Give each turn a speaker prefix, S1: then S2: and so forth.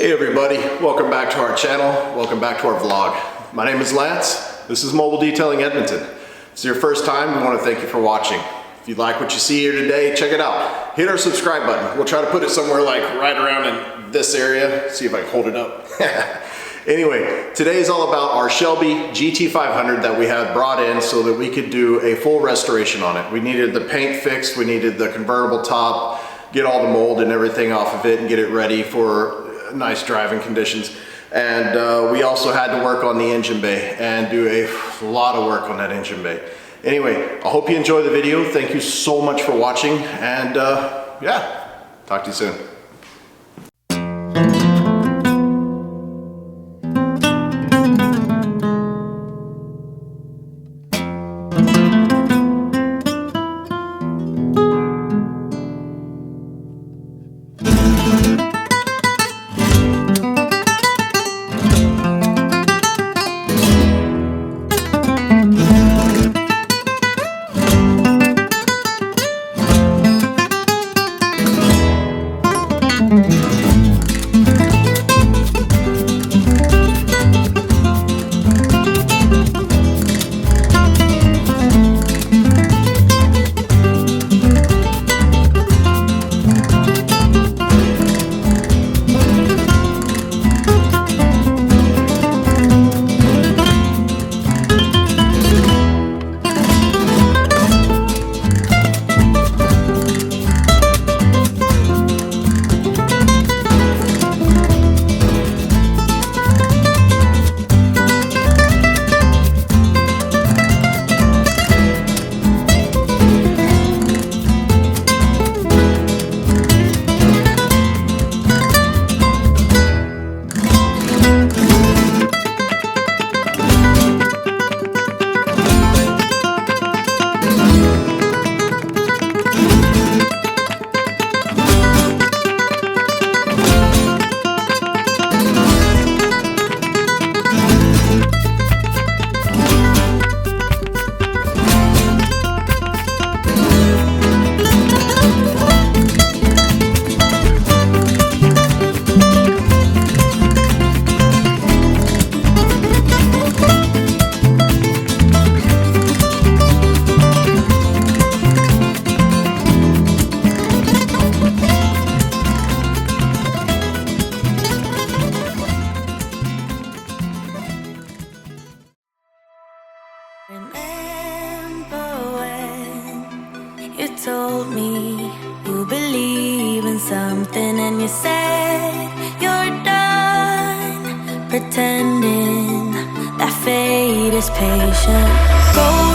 S1: Hey everybody, welcome back to our channel, welcome back to our vlog. My name is Lance, this is Mobile Detailing Edmonton. If it's your first time, we want to thank you for watching. If you like what you see here today, check it out. Hit our subscribe button. We'll try to put it somewhere like right around in this area. See if I can hold it up. Anyway, today is all about our Shelby Gt500 that we had brought in so that we could do a full restoration on it. We needed the paint fixed, we needed the convertible top, get all the mold and everything off of it and get it ready for nice driving conditions. And we also had to work on the engine bay and do a lot of work on that engine bay. Anyway, I hope you enjoy the video. Thank you so much for watching, and yeah, talk to you soon.
S2: Remember when you told me you believe in something and you said you're done pretending that fate is patient. Go